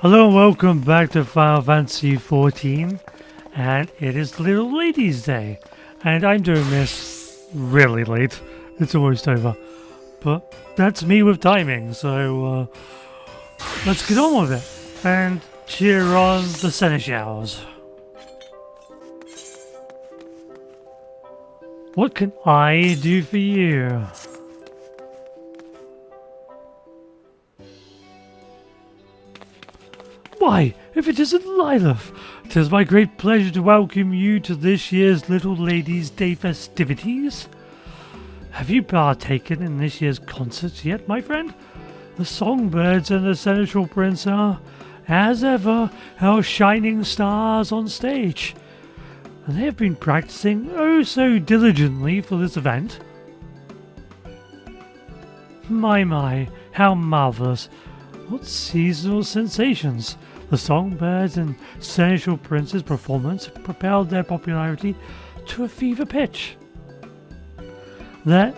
Hello and welcome back to Final Fantasy XIV, and it is Little Ladies Day, and I'm doing this really late. It's almost over, but that's me with timing, so let's get on with it and cheer on the seneschals. What can I do for you? Why, if it isn't Lilith, 'tis my great pleasure to welcome you to this year's Little Ladies' Day festivities. Have you partaken in this year's concerts yet, my friend? The songbirds and the seneschal prince are, as ever, our shining stars on stage, and they have been practicing oh so diligently for this event. My, how marvellous! What seasonal sensations! The songbirds and seneschal prince's performance propelled their popularity to a fever pitch. Their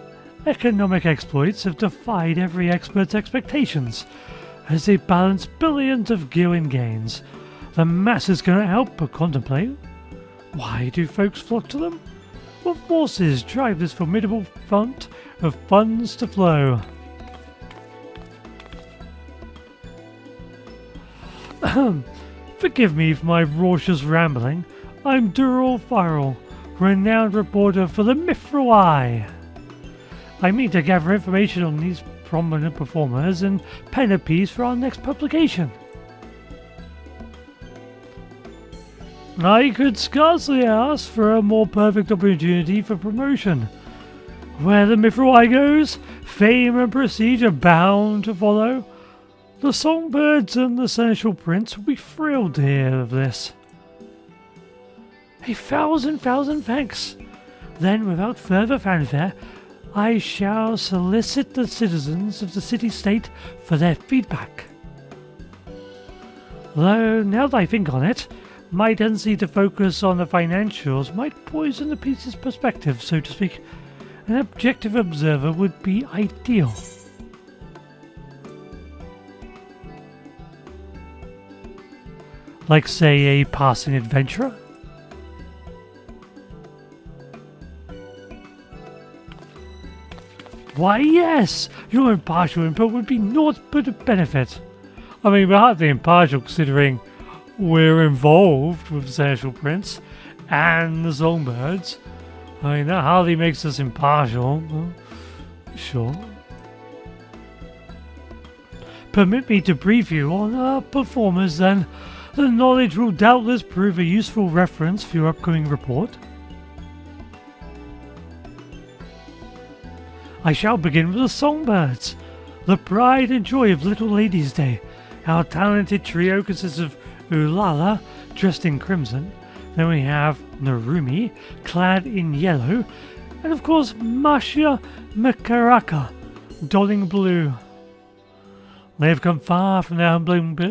economic exploits have defied every expert's expectations as they balance billions of Gillian gains. The masses cannot help but contemplate. Why do folks flock to them? What forces drive this formidable fount of funds to flow? Forgive me for my raucous rambling. I'm Dural Farrell, renowned reporter for the Mithril Eye. I mean to gather information on these prominent performers and pen a piece for our next publication. I could scarcely ask for a more perfect opportunity for promotion. Where the Mithril Eye goes, fame and prestige are bound to follow. The songbirds and the seneschal prince will be thrilled to hear of this. A thousand thanks. Then, without further fanfare, I shall solicit the citizens of the city-state for their feedback. Though, now that I think on it, my tendency to focus on the financials might poison the piece's perspective, so to speak. An objective observer would be ideal. Like, say, a passing adventurer? Why, yes! Your impartial input would be naught but a benefit. I mean, we're hardly impartial considering we're involved with the Seneschal Prince and the Songbirds. I mean, that hardly makes us impartial. Well, sure. Permit me to brief you on our performers then. The knowledge will doubtless prove a useful reference for your upcoming report. I shall begin with the Songbirds, the pride and joy of Little Ladies' Day. Our talented trio consists of Ulala, dressed in crimson, then we have Narumi, clad in yellow, and of course Masha Makaraka, donning blue. They have come far from their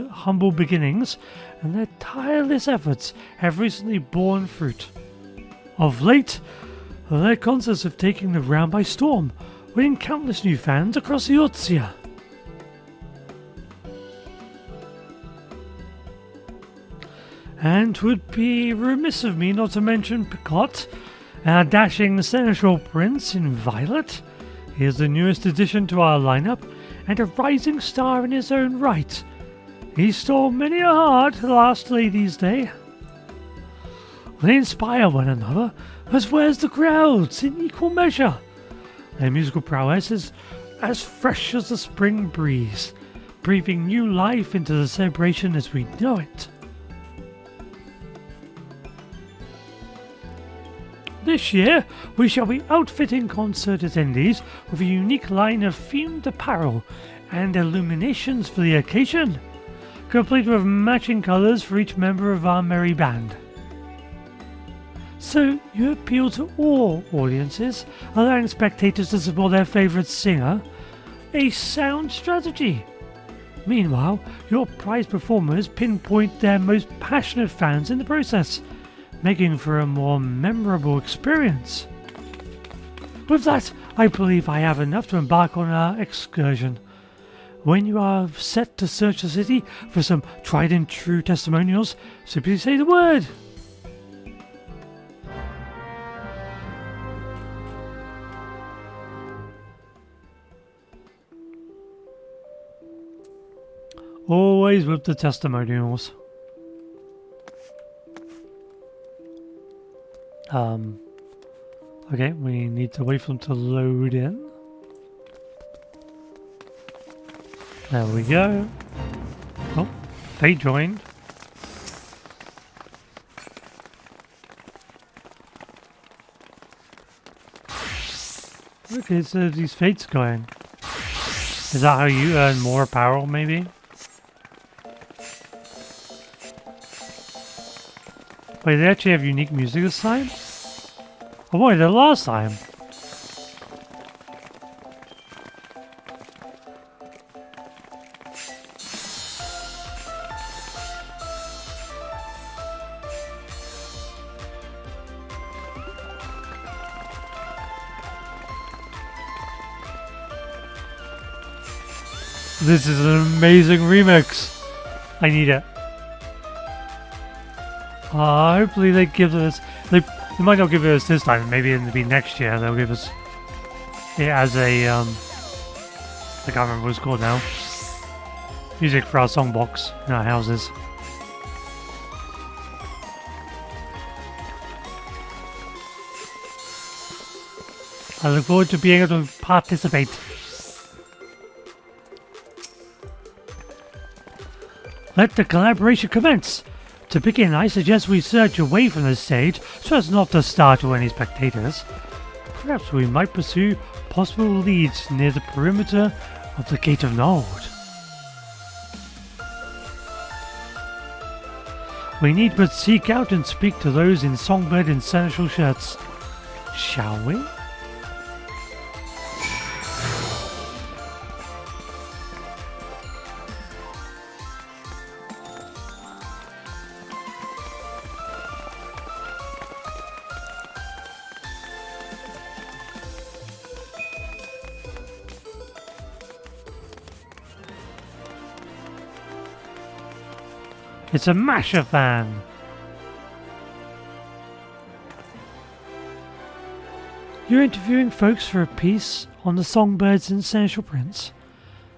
humble beginnings, and their tireless efforts have recently borne fruit. Of late, their concerts have taken the round by storm, winning countless new fans across the Otsia. And 'twould be remiss of me not to mention Picot, our dashing seneschal prince in violet. He is the newest addition to our lineup, and a rising star in his own right. He stole many a heart last Ladies' Day. They inspire one another, as well as the crowds, in equal measure. Their musical prowess is as fresh as the spring breeze, breathing new life into the celebration as we know it. This year, we shall be outfitting concert attendees with a unique line of themed apparel and illuminations for the occasion, complete with matching colours for each member of our merry band. So, you appeal to all audiences, allowing spectators to support their favourite singer. A sound strategy. Meanwhile, your prize performers pinpoint their most passionate fans in the process, making for a more memorable experience. With that, I believe I have enough to embark on our excursion. When you are set to search the city for some tried and true testimonials, simply say the word. Always with the testimonials. Okay, we need to wait for them to load in. There we go. Oh, they joined. Okay, so these fates going. Is that how you earn more apparel, maybe? Wait, they actually have unique music this time? Oh boy, the last time. This is an amazing remix. I need it. Hopefully they give us... They might not give it us this time. Maybe it'll be next year. They'll give us it as a... I can't remember what it's called now. Music for our songbox in our houses. I look forward to being able to participate. Let the collaboration commence! To begin, I suggest we search away from the stage so as not to startle any spectators. Perhaps we might pursue possible leads near the perimeter of the Gate of Nod. We need but seek out and speak to those in songbird and seneschal shirts. Shall we? It's a Masha fan! You're interviewing folks for a piece on the songbirds and seneschal prince?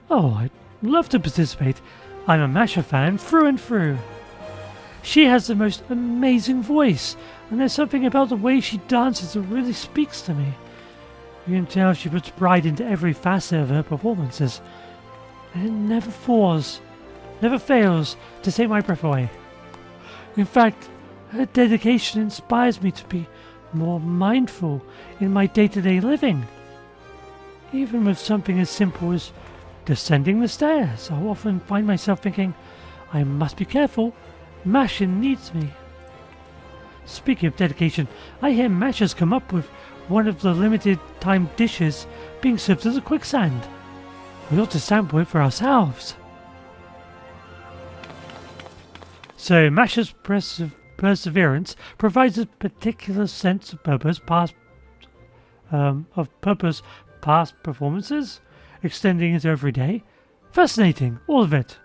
Oh, I'd love to participate. I'm a Masha fan through and through. She has the most amazing voice, and there's something about the way she dances that really speaks to me. You can tell she puts pride into every facet of her performances, and it never fails to take my breath away. In fact, her dedication inspires me to be more mindful in my day-to-day living. Even with something as simple as descending the stairs, I'll often find myself thinking, I must be careful, Masha needs me. Speaking of dedication, I hear Masha's come up with one of the limited time dishes being served as a quicksand. We ought to sample it for ourselves. So Masha's perseverance provides a particular sense of purpose past performances, extending into every day. Fascinating, all of it.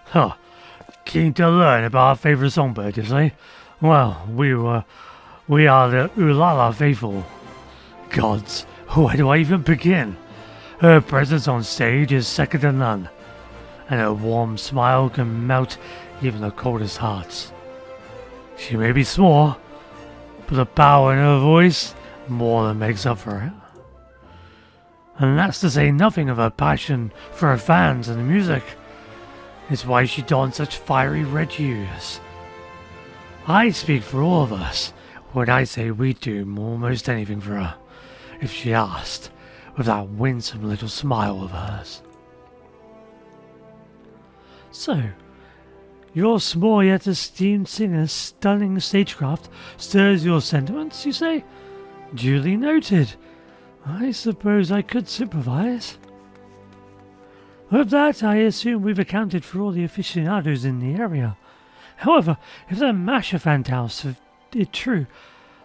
Huh. Keen to learn about our favourite songbird, you say? Well, we are the Ulala faithful. Gods, where do I even begin? Her presence on stage is second to none, and her warm smile can melt even the coldest hearts. She may be small, but the power in her voice more than makes up for it. And that's to say nothing of her passion for her fans and the music. It's why she dons such fiery red hues. I speak for all of us when I say we'd do almost anything for her, if she asked, with that winsome little smile of hers. So, your small yet esteemed singer's stunning stagecraft stirs your sentiments, you say? Duly noted. I suppose I could sympathize. With that, I assume we've accounted for all the aficionados in the area. However, if the Masha Fantails have it true,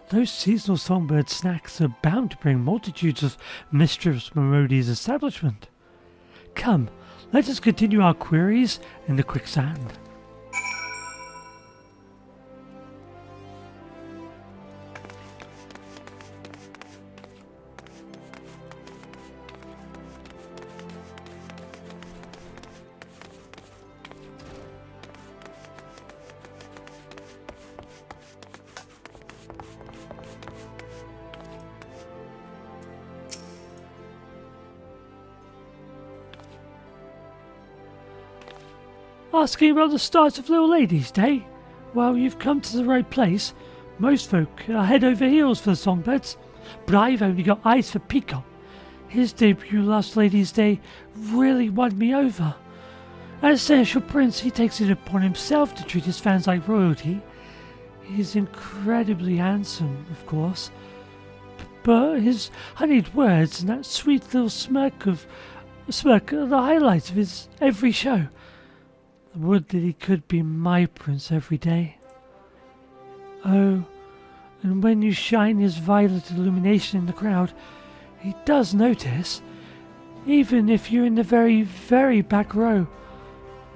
those seasonal songbird snacks are bound to bring multitudes of Mistress Marodi's establishment. Come, let us continue our queries in the quicksand. Asking about the start of Little Ladies' Day? Well, you've come to the right place. Most folk are head over heels for the songbirds, but I've only got eyes for Peacock. His debut last Ladies' Day really won me over. As Seneschal Prince, he takes it upon himself to treat his fans like royalty. He's incredibly handsome, of course, but his honeyed words and that sweet little smirk are the highlights of his every show. Would that he could be my prince every day. Oh, and when you shine his violet illumination in the crowd, he does notice, even if you're in the very, very back row.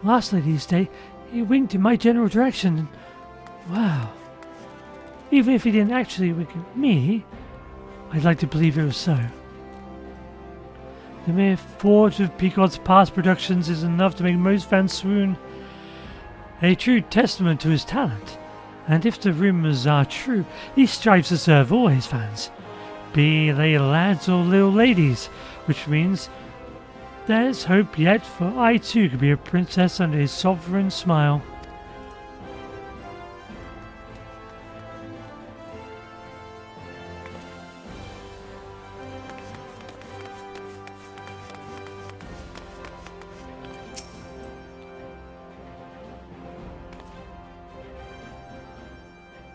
Last Ladies' Day, he winked in my general direction, and wow. Even if he didn't actually wink at me, I'd like to believe it was so. The mere thought of Peacock's past productions is enough to make most fans swoon. A true testament to his talent, and if the rumours are true, he strives to serve all his fans, be they lads or little ladies, which means there's hope yet, for I too could be a princess under his sovereign smile.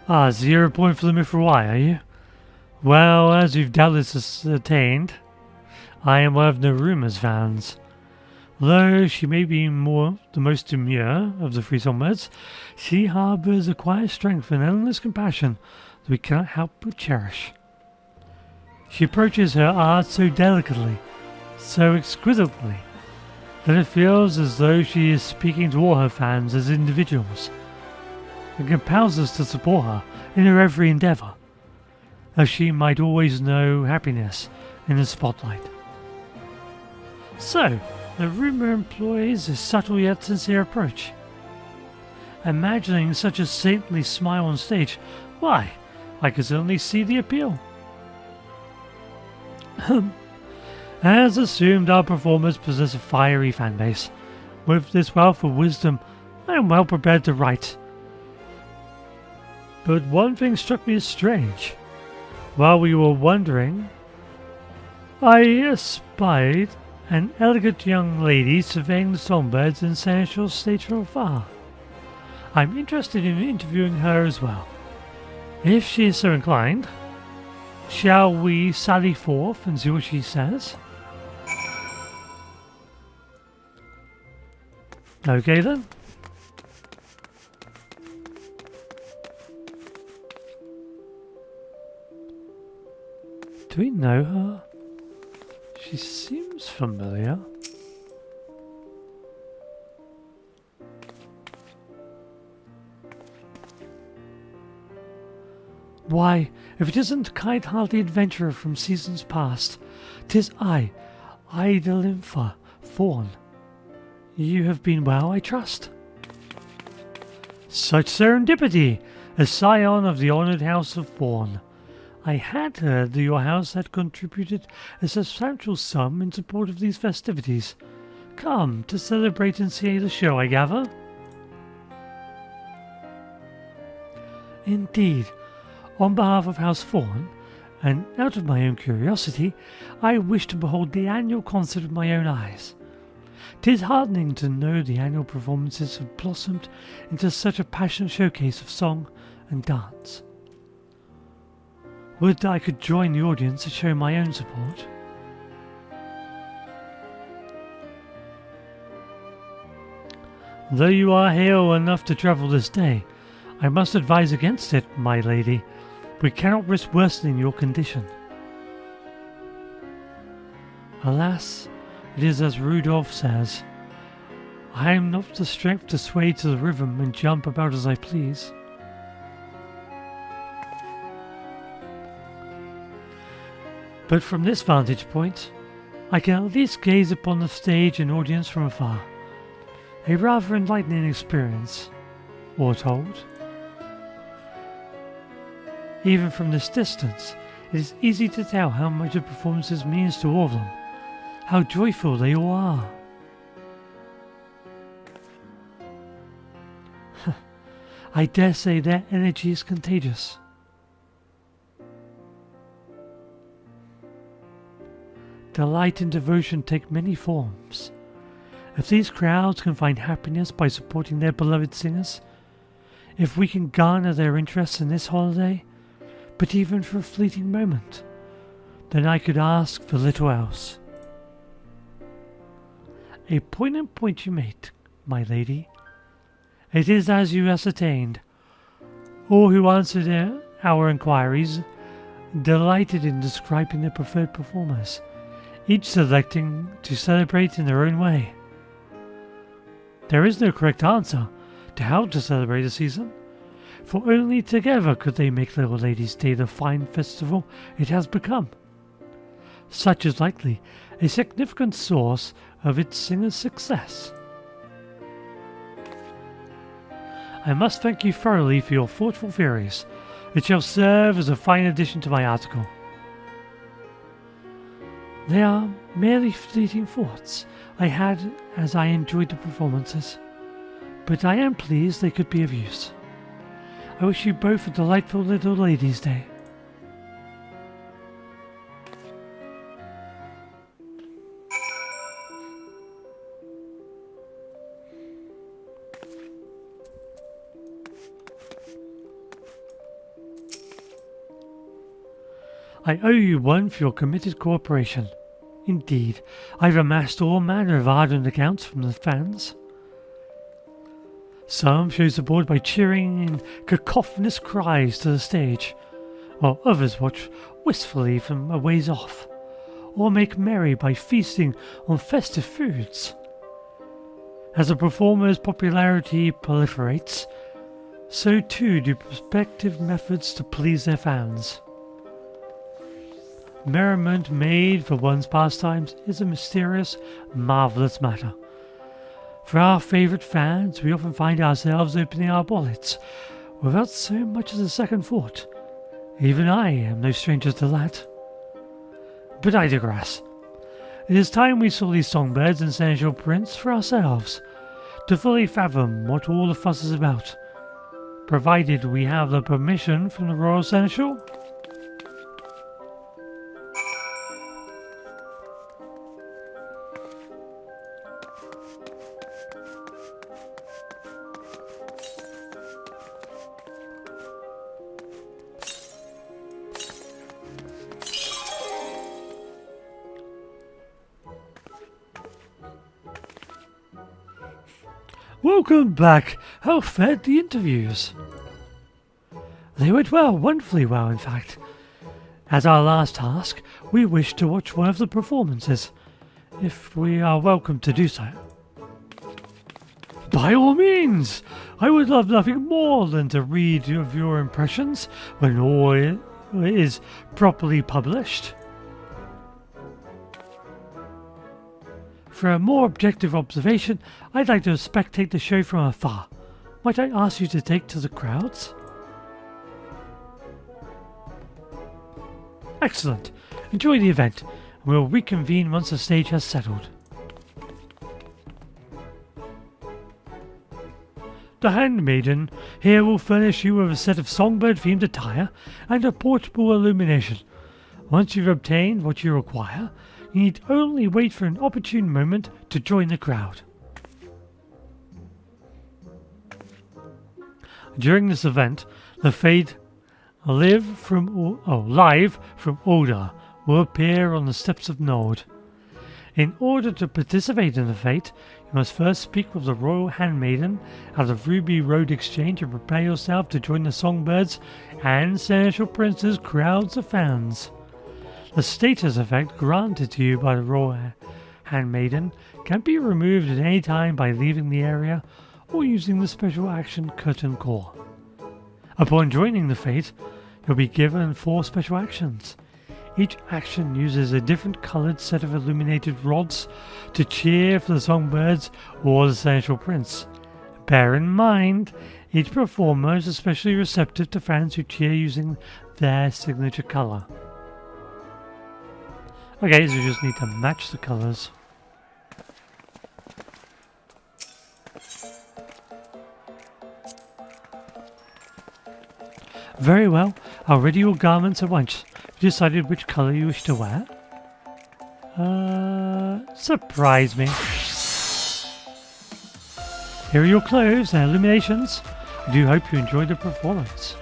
Ah, 0 point for the Mithrai, are you? Well, as you've doubtless ascertained, I am one of Naruma's fans. Though she may be the most demure of the three songbirds, she harbours a quiet strength and endless compassion that we cannot help but cherish. She approaches her art so delicately, so exquisitely, that it feels as though she is speaking to all her fans as individuals, and compels us to support her in her every endeavour, as she might always know happiness in the spotlight. So, the rumour employs a subtle yet sincere approach. Imagining such a saintly smile on stage, why, I could certainly see the appeal. As assumed, our performers possess a fiery fan base. With this wealth of wisdom, I am well prepared to write. But one thing struck me as strange. While we were wondering, I espied an elegant young lady surveying the songbirds in Seneschal's stage from afar. I'm interested in interviewing her as well. If she is so inclined, shall we sally forth and see what she says? Okay then. Do we know her? She seems familiar. Why, if it isn't a kind-hearted adventurer from seasons past, 'tis I, Idalinfa Thorn. You have been well, I trust? Such serendipity, a scion of the honoured house of Thorn. I had heard that your house had contributed a substantial sum in support of these festivities. Come to celebrate and see the show, I gather? Indeed. On behalf of House Thorn, and out of my own curiosity, I wish to behold the annual concert with my own eyes. 'Tis heartening to know the annual performances have blossomed into such a passionate showcase of song and dance. Would I could join the audience to show my own support. Though you are hale enough to travel this day, I must advise against it, my lady. We cannot risk worsening your condition. Alas, it is as Rudolph says. I am not the strength to sway to the rhythm and jump about as I please. But from this vantage point, I can at least gaze upon the stage and audience from afar. A rather enlightening experience, all told. Even from this distance, it is easy to tell how much the performances means to all of them, how joyful they all are. I dare say their energy is contagious. Delight and devotion take many forms. If these crowds can find happiness by supporting their beloved singers, if we can garner their interest in this holiday, but even for a fleeting moment, then I could ask for little else. A poignant point you made, my lady. It is as you ascertained. All who answered our inquiries delighted in describing their preferred performers, each selecting to celebrate in their own way. There is no correct answer to how to celebrate a season, for only together could they make Little Lady's Day the fine festival it has become. Such is likely a significant source of its singer's success. I must thank you thoroughly for your thoughtful theories. It shall serve as a fine addition to my article. They are merely fleeting thoughts I had as I enjoyed the performances, but I am pleased they could be of use. I wish you both a delightful Little Ladies' Day. I owe you one for your committed cooperation. Indeed, I've amassed all manner of ardent accounts from the fans. Some show support by cheering in cacophonous cries to the stage, while others watch wistfully from a ways off, or make merry by feasting on festive foods. As the performer's popularity proliferates, so too do prospective methods to please their fans. Merriment made for one's pastimes is a mysterious, marvellous matter. For our favourite fans, we often find ourselves opening our wallets without so much as a second thought. Even I am no stranger to that. But I digress. It is time we saw these songbirds and seneschal prints for ourselves, to fully fathom what all the fuss is about, provided we have the permission from the royal seneschal. Welcome back. How fared the interviews? They went well, wonderfully well in fact. As our last task, we wish to watch one of the performances, if we are welcome to do so. By all means! I would love nothing more than to read of your impressions when all is properly published. For a more objective observation, I'd like to spectate the show from afar. Might I ask you to take to the crowds? Excellent. Enjoy the event, and we'll reconvene once the stage has settled. The handmaiden here will furnish you with a set of songbird-themed attire and a portable illumination. Once you've obtained what you require, you need only wait for an opportune moment to join the crowd. During this event, the fade live from Alda will appear on the steps of Nord. In order to participate in the fete, You must first speak with the royal handmaiden at the Ruby Road Exchange and prepare yourself to join the songbirds and seneschal prince's crowds of fans. The status effect granted to you by the royal handmaiden can be removed at any time by leaving the area or using the special action Curtain Call. Upon joining the fete, you'll be given 4 special actions. Each action uses a different coloured set of illuminated rods to cheer for the songbirds or the seneschal prince. Bear in mind, each performer is especially receptive to fans who cheer using their signature colour. Okay, so we just need to match the colours. Very well, I'll ready your garments at once. Have you decided which colour you wish to wear? Surprise me. Here are your clothes and illuminations. I do hope you enjoyed the performance.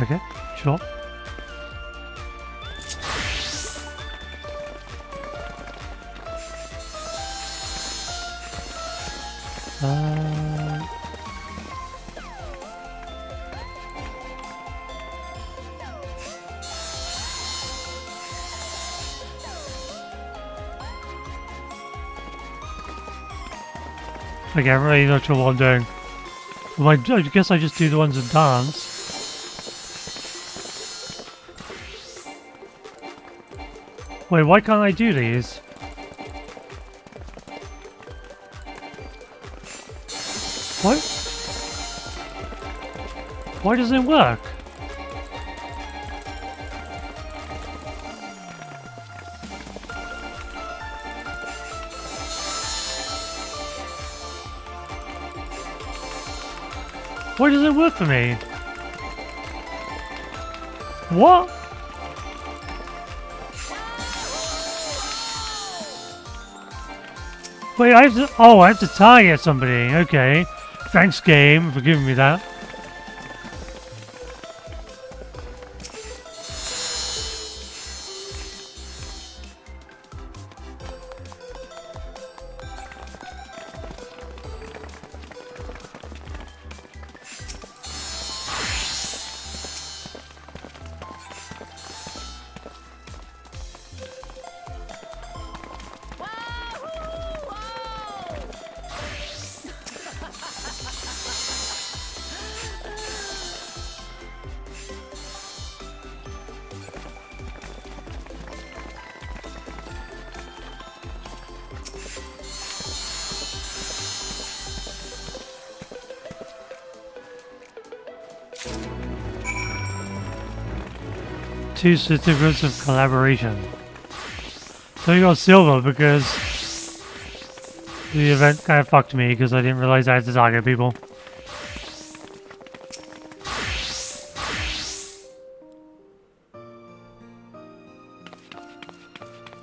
Okay, sure. Okay, I'm really not sure what I'm doing. Well, I guess I just do the ones that dance. Wait, why can't I do these? What? Why doesn't it work? Why does it work for me? What? Wait, I have to target somebody. Okay. Thanks, game, for giving me that. Two certificates of collaboration. So you got silver because the event kind of fucked me because I didn't realize I had to target people.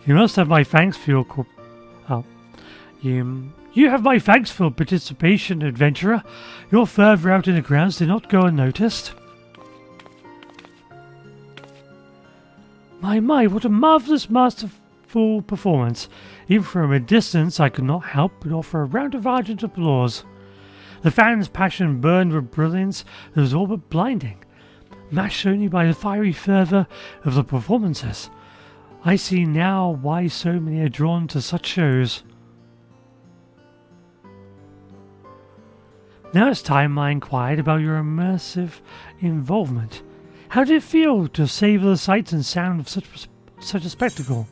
You must have my thanks for your You have my thanks for participation, adventurer. Your further out in the grounds did not go unnoticed. My, what a marvellous, masterful performance. Even from a distance, I could not help but offer a round of ardent applause. The fans' passion burned with brilliance that was all but blinding, matched only by the fiery fervour of the performances. I see now why so many are drawn to such shows. Now it's time I inquired about your immersive involvement. How did it feel to savour the sights and sound of such a spectacle?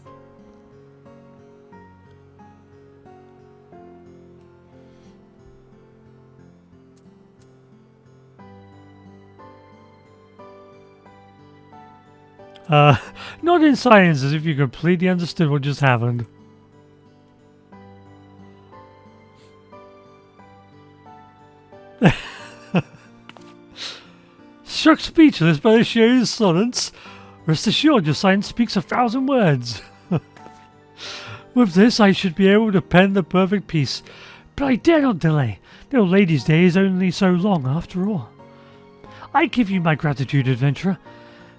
Not in silence, as if you completely understood what just happened. Struck speechless by the sheer silence, rest assured your silence speaks 1,000 words. With this I should be able to pen the perfect piece, but I dare not delay. Little Lady's Day is only so long after all. I give you my gratitude, adventurer.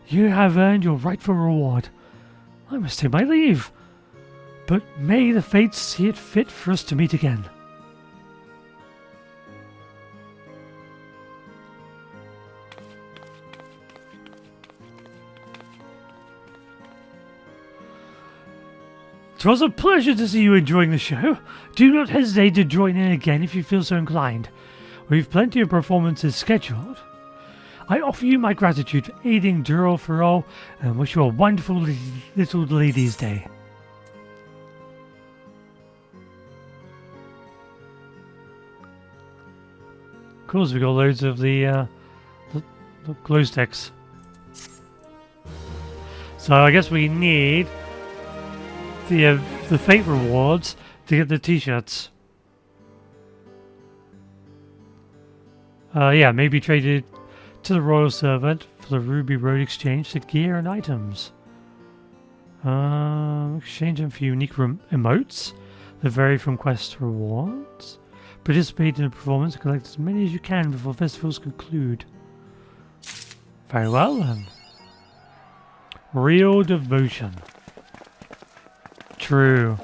You have earned your rightful reward. I must take my leave. But may the fates see it fit for us to meet again. It was a pleasure to see you enjoying the show. Do not hesitate to join in again if you feel so inclined. We've plenty of performances scheduled. I offer you my gratitude for aiding Duro for all and wish you a wonderful little ladies' day. Of course, we got loads of the glow sticks. So I guess we need the fate rewards to get the t-shirts. Yeah, maybe traded to the royal servant for the Ruby Road exchange to gear and items. Exchange them for unique emotes that vary from quest rewards. Participate in the performance and collect as many as you can before festivals conclude. Very well then. Real devotion. True.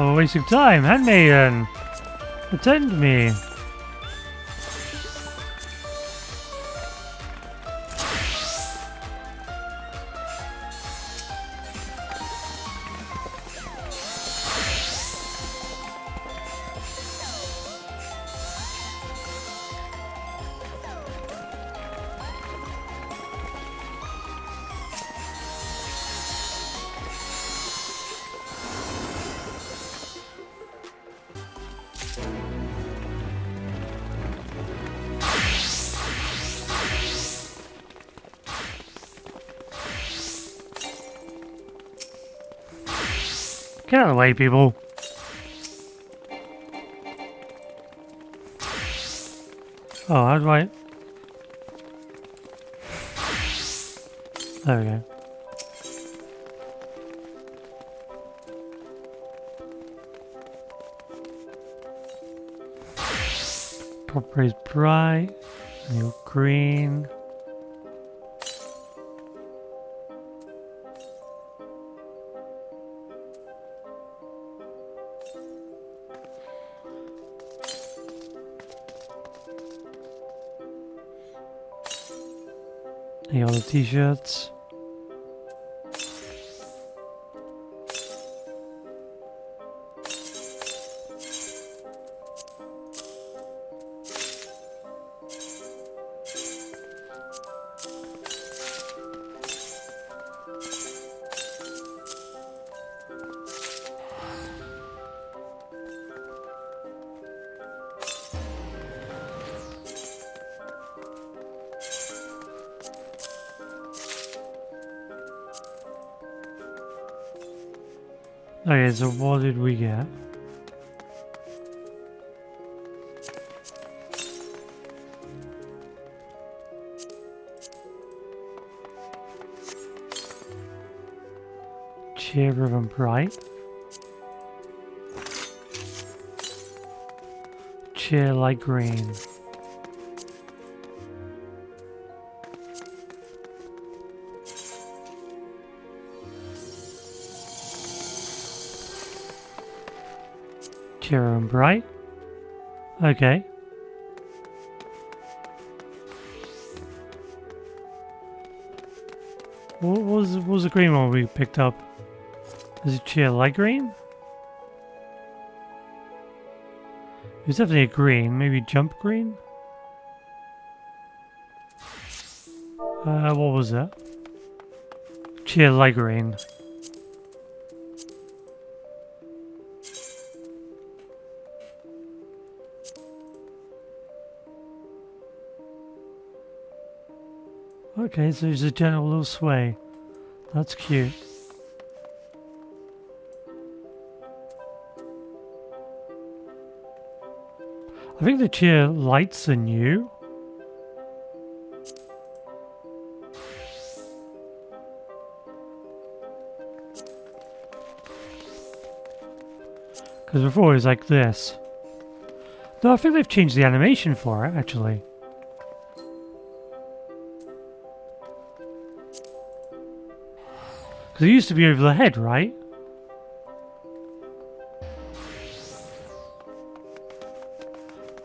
Oh, wasting time, handmaiden! Attend me! Get out of the way, people. Oh, how do I... There we go. Proper is bright. New green. The other t-shirts. Okay, so what did we get? Cheer Ribbon Bright. Cheer Light Green. Cheer and bright. Okay. What was the green one we picked up? Is it cheer light green? It's definitely a green. Maybe jump green? What was that? Cheer light green. Okay, so there's a general little sway. That's cute. I think the cheer lights are new. Because before it was like this. No, I think they've changed the animation for it, actually. Because it used to be over the head, right?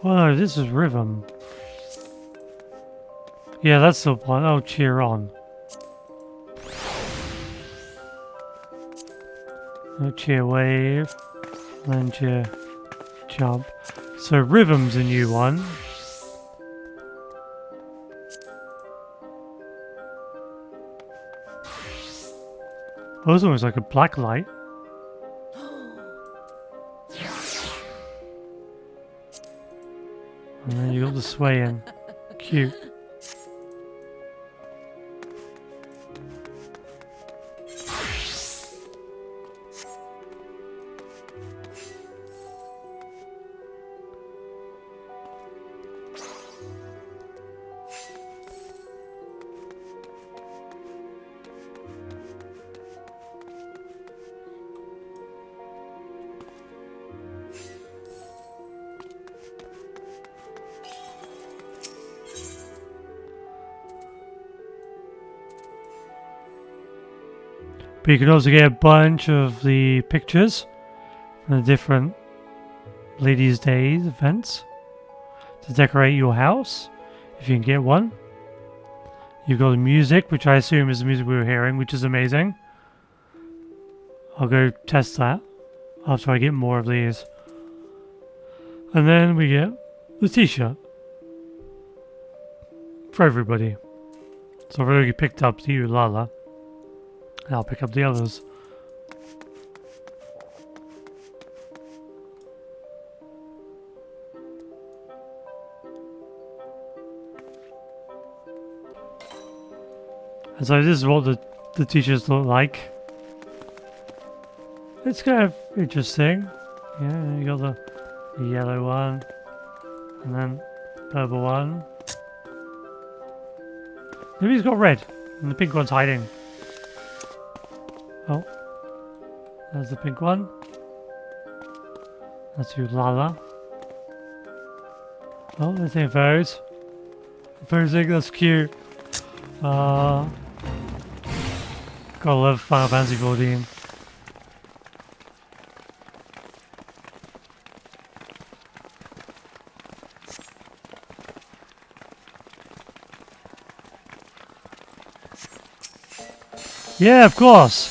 Oh no, this is rhythm. Yeah, that's the one. Oh, cheer on. Oh, cheer wave. And then cheer jump. So rhythm's a new one. Oh, this one was like a black light. And then you got the swaying. Cute. But you can also get a bunch of the pictures from the different Ladies' Day events to decorate your house, if you can get one. You've got the music, which I assume is the music we were hearing, which is amazing. I'll go test that after I get more of these. And then we get the t-shirt for everybody. So I've already picked up the Ulala. I'll pick up the others. And so this is what the t-shirts look like. It's kind of interesting. Yeah, you got the yellow one. And then purple one. Maybe he's got red. And the pink one's hiding. Oh, there's the pink one. That's Ulala. Oh, there's the infos. Infosing, that's cute. Gotta love Final Fantasy 14. Yeah, of course.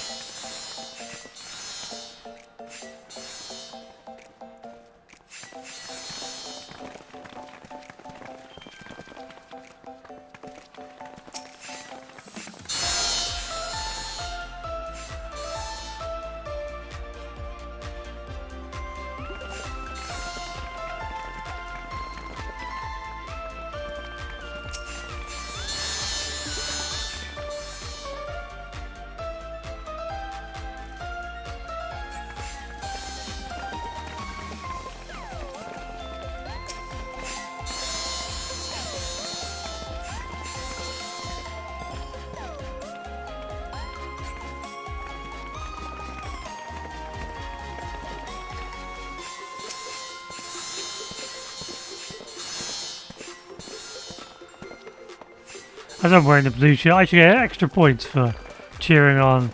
As I'm wearing the blue shirt, I should get extra points for cheering on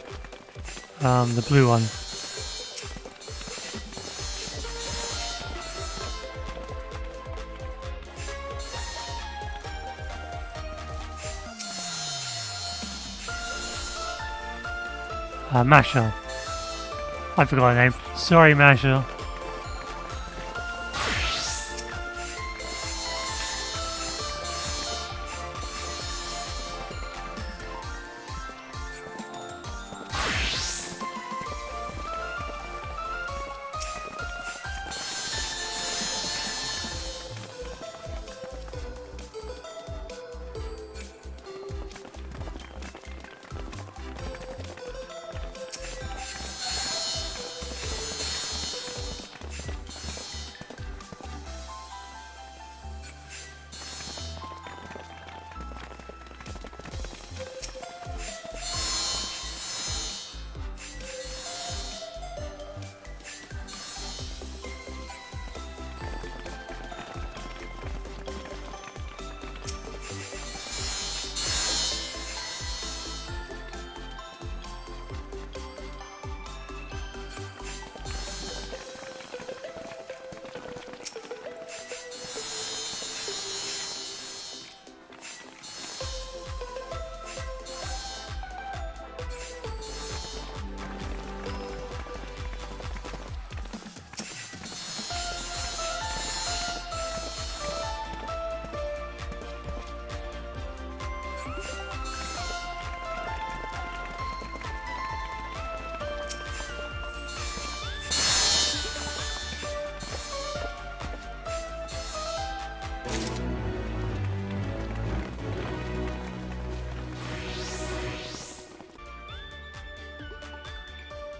the blue one. Masha. I forgot her name. Sorry, Masha.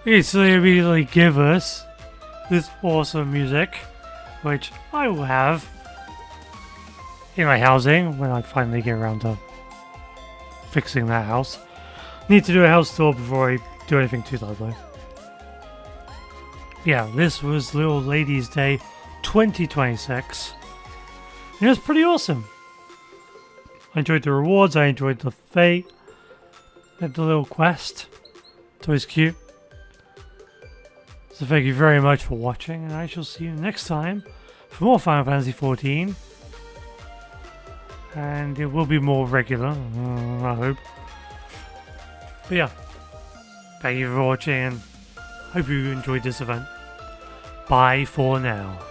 Okay, so they immediately give us this awesome music, which I will have in my housing when I finally get around to fixing that house. Need to do a house tour before I do anything too loud though. Yeah, this was Little Ladies Day 2026. And it was pretty awesome. I enjoyed the rewards, I enjoyed the fate, and the little quest. It's always cute. So thank you very much for watching, and I shall see you next time for more Final Fantasy XIV. And it will be more regular, I hope. But yeah, thank you for watching, and hope you enjoyed this event. Bye for now.